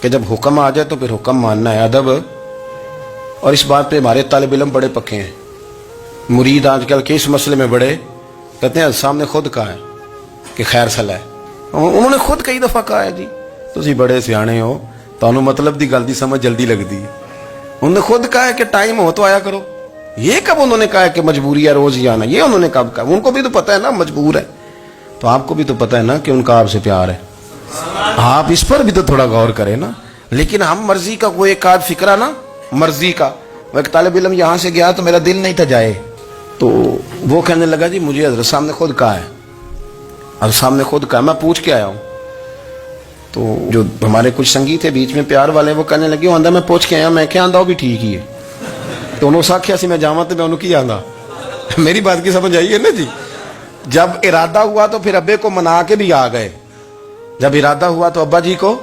کہ جب حکم آ جائے تو پھر حکم ماننا ہے، ادب. اور اس بات پہ ہمارے طالب علم بڑے پکے ہیں. مرید آج کل کے اس مسئلے میں بڑے کہتے ہیں صاحب نے خود کہا ہے کہ خیر صلاح ہے. انہوں نے خود کئی دفعہ کہا ہے جی تسی بڑے سیانے ہو، تانوں مطلب دی گل دی سمجھ جلدی لگتی ہے. انہوں نے خود کہا ہے کہ ٹائم ہو تو آیا کرو. یہ کب انہوں نے کہا ہے کہ مجبوری ہے روز ہی آنا؟ یہ انہوں نے کب کہا؟ ان کو بھی تو پتہ ہے نا مجبور ہے. تو آپ کو بھی تو پتہ ہے نا کہ ان کا آپ سے پیار ہے. آپ اس پر بھی تو تھوڑا غور کریں نا. لیکن ہم مرضی کا وہ ایک آدھ فکرہ نا، مرضی کا. وہ ایک طالب علم یہاں سے گیا تو میرا دل نہیں تھا جائے، تو وہ کہنے لگا جی مجھے حضرت صاحب نے خود کہا ہے، حضرت صاحب نے خود کہا. میں پوچھ کے آیا ہوں. تو جو ہمارے کچھ سنگی تھے بیچ میں پیار والے، وہ کہنے لگے آندہ میں پوچھ کے آیا. میں کیا آندہ وہ بھی ٹھیک ہی ہے. تو انہوں ساکھیا سی میں جاواں تو میں انہوں کی آندہ. میری بات کی سمجھ آئی ہے نا جی. جب ارادہ ہوا تو پھر ابے کو منا کے بھی آ گئے. جب ارادہ ہوا تو ابا جی کو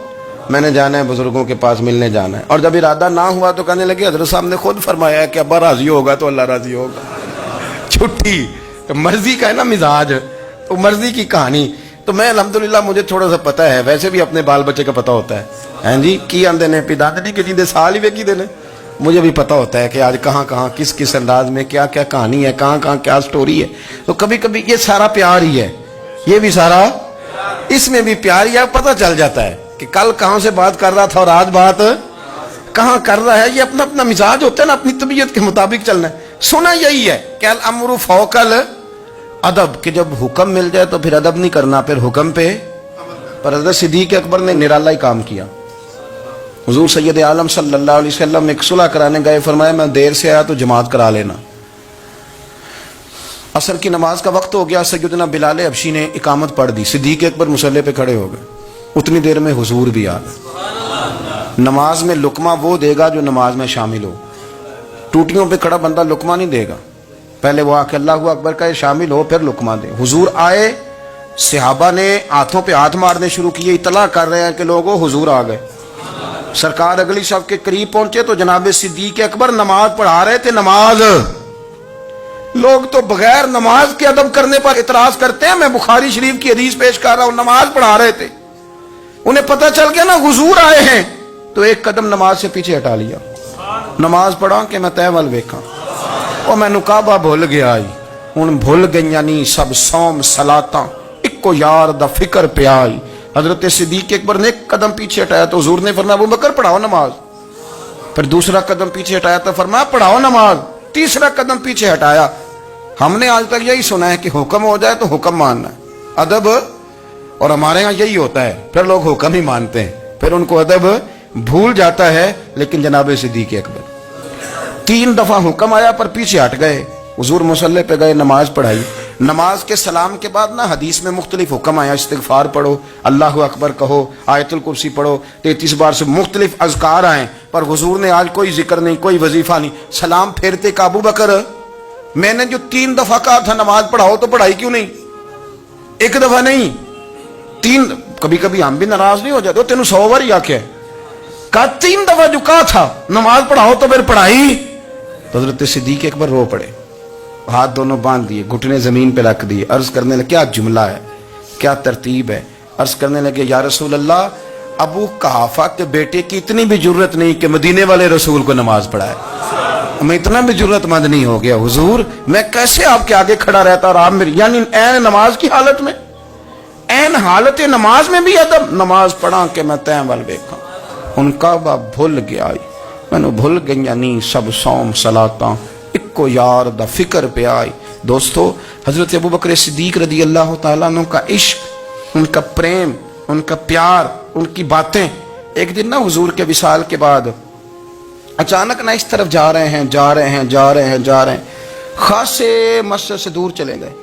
میں نے جانا ہے، بزرگوں کے پاس ملنے جانا ہے. اور جب ارادہ نہ ہوا تو کہنے لگے حضرت صاحب نے خود فرمایا ہے کہ ابا راضی ہوگا تو اللہ راضی ہوگا. چھٹی مرضی کا ہے نا مزاج، تو مرضی کی کہانی. تو میں الحمدللہ مجھے تھوڑا سا پتہ ہے، ویسے بھی اپنے بال بچے کا پتہ ہوتا ہے. ہیں جی کی آندے نے پیداندی کے جیندے سال ہی ویکھی دے نے. مجھے بھی پتہ ہوتا ہے کہ آج کہاں کہاں کس کس انداز میں کیا کیا کہانی ہے، کہاں کہاں کیا سٹوری ہے. تو کبھی کبھی یہ سارا پیار ہی ہے، یہ بھی سارا اس میں بھی پیار ہی ہے. پتہ چل جاتا ہے کہ کل کہاں سے بات کر رہا تھا اور آج بات کہاں کر رہا ہے. یہ اپنا اپنا مزاج ہوتا ہے نا، اپنی طبیعت کے مطابق چلنا ہے. سنا یہی ہے کہ الامر فوق الادب، کہ جب حکم مل جائے تو پھر ادب نہیں کرنا، پھر حکم پہ. پر حضرت صدیق اکبر نے نرالا ہی کام کیا. حضور سید عالم صلی اللہ علیہ وسلم ایک صلح کرانے گئے، فرمایا میں دیر سے آیا تو جماعت کرا لینا. عصر کی نماز کا وقت ہو گیا، سیدنا بلال حبشی نے اقامت پڑھ دی. صدیق اکبر مصلی پہ کھڑے ہو گئے. اتنی دیر میں حضور بھی آ گئے. نماز میں لقمہ وہ دے گا جو نماز میں شامل ہو. ٹوٹیوں پہ کھڑا بندہ لقمہ نہیں دے گا، پہلے وہ آ کے اللہ اکبر کا شامل ہو پھر لقمہ دے. حضور آئے، صحابہ نے ہاتھوں پہ ہاتھ مارنے شروع کیے، اطلاع کر رہے ہیں کہ لوگوں حضور آ گئے. سرکار اگلی صف کے قریب پہنچے تو جناب صدیق اکبر نماز پڑھا رہے تھے. نماز لوگ تو بغیر نماز کے ادب کرنے پر اعتراض کرتے ہیں. میں بخاری شریف کی حدیث پیش کر رہا ہوں، نماز پڑھا رہے تھے. انہیں پتہ چل گیا نا حضور آئے ہیں، تو ایک قدم نماز سے پیچھے ہٹا لیا. نماز پڑھا کہ میں تے ول ویکھاں، او میں کعبہ بھول گیا آئی. ہن بھول گئیاں نہیں سب صوم صلاتاں، اکو یار دا فکر پہ آئی. حضرت صدیق اکبر نے ایک قدم پیچھے ہٹایا تو حضور نے فرمایا ابو بکر پڑھاؤ نماز. پھر دوسرا قدم پیچھے ہٹایا تو فرمایا پڑھاؤ نماز. تیسرا قدم پیچھے ہٹایا. ہم نے آج تک یہی سنا ہے کہ حکم ہو جائے تو حکم ماننا ہے، ادب. اور ہمارے ہاں یہی ہوتا ہے، پھر لوگ حکم ہی مانتے ہیں، پھر ان کو ادب بھول جاتا ہے. لیکن جناب صدیق اکبر 3 دفعہ حکم آیا پر پیچھے ہٹ گئے. حضور مصلی پہ گئے، نماز پڑھائی. نماز کے سلام کے بعد نا حدیث میں مختلف حکم آیا، استغفار پڑھو، اللہ اکبر کہو، آیت الکرسی پڑھو، 33 بار سے مختلف اذکار آئیں. پر حضور نے آج کوئی ذکر نہیں، کوئی وظیفہ نہیں. سلام پھیرتے کہ ابو بکر میں نے جو 3 دفعہ کہا تھا نماز پڑھاؤ تو پڑھائی کیوں نہیں؟ ایک دفعہ نہیں 3. کبھی کبھی ہم بھی ناراض نہیں ہو جاتے، تینوں 100 بار ہی آکھیا کہا 3 دفعہ جو کہا تھا نماز پڑھاؤ تو پھر پڑھائی. تو حضرت صدیق اکبر رو پڑے، ہاتھ دونوں باندھ دیے، گھٹنے زمین پہ رکھ دیے. عرض کرنے لگے کیا جملہ ہے، کیا ترتیب ہے. عرض کرنے لگے یا رسول اللہ، ابو قحافہ کے بیٹے کی اتنی بھی جرت نہیں کہ مدینے والے رسول کو نماز پڑھائے. میں اتنا بھی جرت مند نہیں ہو گیا حضور، میں کیسے آپ کے آگے کھڑا رہتا اور آپ میری، یعنی این نماز کی حالت میں، این حالت نماز میں بھی ادب. نماز پڑھا کہ میں تین ول ویکھاں. ان کعبہ بھول گیا، میں نے بھول گئی نہیں سب صوم صلاتاں، اکو یار دا فکر پہ آئی. دوستو حضرت ابو بکر صدیق رضی اللہ تعالیٰ عنہ کا عشق، ان کا پریم، ان کا پیار، ان کی باتیں. ایک دن نا حضور کے وصال کے بعد اچانک نہ اس طرف جا رہے ہیں، خاصے مسجد سے دور چلے گئے.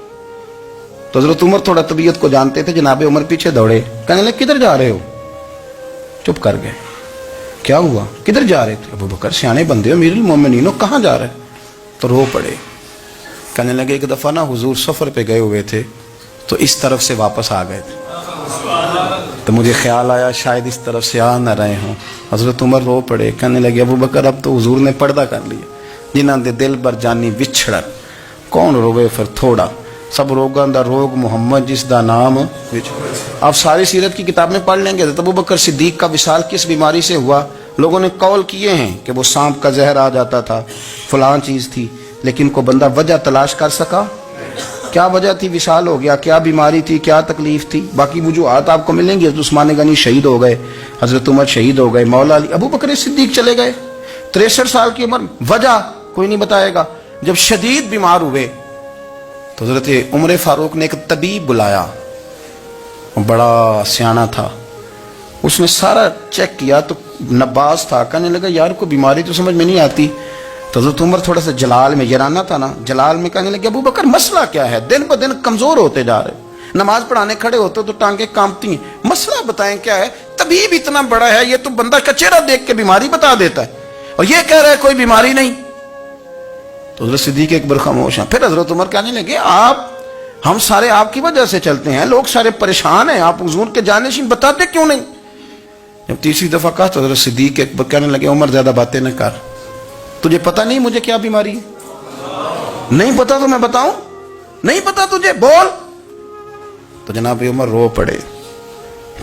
تو حضرت عمر تھوڑا طبیعت کو جانتے تھے، جناب عمر پیچھے دوڑے، کہنے لگے کدھر جا رہے ہو؟ چپ کر گئے. کیا ہوا، کدھر جا رہے تھے؟ ابو بکر سیانے بندے ہو، امیر المومنین ہو، کہاں جا رہے؟ تو رو پڑے. کہنے لگے ایک دفعہ نا حضور سفر پہ گئے ہوئے تھے تو اس طرف سے واپس آ گئے تھے، تو مجھے خیال آیا شاید اس طرف سے آ نہ رہے ہوں. حضرت عمر رو پڑے. کہنے لگے ابو بکر اب تو حضور نے پردہ کر لیا، جنہاں دے دل بر جانی وچھڑن، کون روے پھر تھوڑا. سب روگاں دا روگ محمد جس دا نام. آپ ساری سیرت کی کتاب میں پڑھ لیں گے. ابو بکر صدیق کا وصال کس بیماری سے ہوا؟ لوگوں نے قول کیے ہیں کہ وہ سانپ کا زہر آ جاتا تھا، فلاں چیز تھی، لیکن کوئی بندہ وجہ تلاش کر سکا؟ کیا وجہ تھی وصال ہو گیا؟ کیا بیماری تھی؟ کیا تکلیف تھی؟ باقی وجوہات آپ کو ملیں گی. حضرت عثمان غنی شہید ہو گئے، حضرت عمر شہید ہو گئے، مولا علی، ابو بکر صدیق چلے گئے 63 سال کی عمر. وجہ کوئی نہیں بتائے گا. جب شدید بیمار ہوئے تو حضرت عمر فاروق نے ایک طبیب بلایا. وہ بڑا سیانا تھا. اس نے سارا چیک کیا تو نباز تھا. کہنے لگا یار کوئی بیماری تو سمجھ میں نہیں آتی. تو حضرت عمر تھوڑا سا جلال میں، یرانہ تھا نا، جلال میں کہنے لگے ابو بکر مسئلہ کیا ہے؟ دن بہ دن کمزور ہوتے جا رہے، نماز پڑھانے کھڑے ہوتے تو ٹانگیں کانپتی ہیں. مسئلہ بتائیں کیا ہے؟ طبیب اتنا بڑا ہے، یہ تو بندہ کا چہرہ دیکھ کے بیماری بتا دیتا ہے، اور یہ کہہ رہا ہے کوئی بیماری نہیں. تو حضرت صدیق ایک بار خاموش ہیں. پھر حضرت عمر کہنے لگے ہم سارے آپ کی وجہ سے چلتے ہیں، لوگ سارے پریشان ہیں، آپ حضور کے جانشین بتاتے کیوں نہیں؟ جب تیسری دفعہ کہا تو حضرت صدیق ایک بار کہنے لگے عمر زیادہ باتیں نہ کر، تجھے پتہ نہیں مجھے کیا بیماری ہے؟ نہیں پتا تو میں بتاؤں؟ نہیں پتا تجھے؟ بول. تو جناب عمر رو پڑے.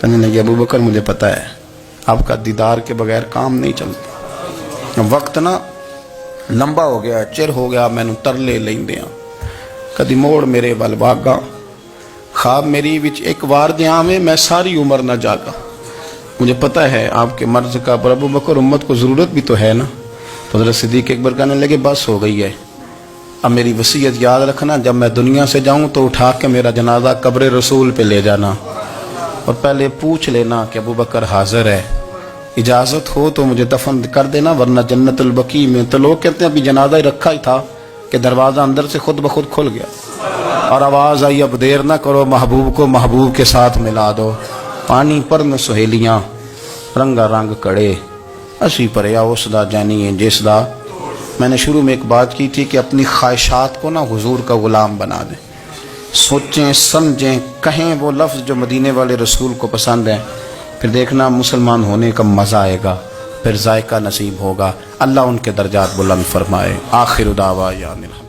کہنے لگے ابو بکر مجھے پتا ہے، آپ کا دیدار کے بغیر کام نہیں چلتا. وقت نا لمبا ہو گیا، چر ہو گیا، میں ترلے لیندیاں کدی موڑ میرے ول واگا، خواب میری وچ ایک وار دیاں میں میں ساری عمر نہ جاگا. مجھے پتہ ہے آپ کے مرض کا، پر ابو بکر امت کو ضرورت بھی تو ہے نا. تو حضرت صدیق ایک بار کہنے لگے بس ہو گئی ہے، اب میری وصیت یاد رکھنا، جب میں دنیا سے جاؤں تو اٹھا کے میرا جنازہ قبر رسول پہ لے جانا، اور پہلے پوچھ لینا کہ ابو بکر حاضر ہے، اجازت ہو تو مجھے دفن کر دینا، ورنہ جنت البقیع میں. تو لوگ کہتے ہیں ابھی جنازہ ہی رکھا ہی تھا کہ دروازہ اندر سے خود بخود کھل گیا، اور آواز آئی اب دیر نہ کرو، محبوب کو محبوب کے ساتھ ملا دو. پانی پر میں سہیلیاں رنگا رنگ کڑے، اسی پریا اس دا جانی جس دا. میں نے شروع میں ایک بات کی تھی کہ اپنی خواہشات کو نا حضور کا غلام بنا دیں، سوچیں سمجھیں کہیں وہ لفظ جو مدینے والے رسول کو پسند ہیں، پھر دیکھنا مسلمان ہونے کا مزہ آئے گا، پھر ذائقہ نصیب ہوگا. اللہ ان کے درجات بلند فرمائے. آخر دعوانا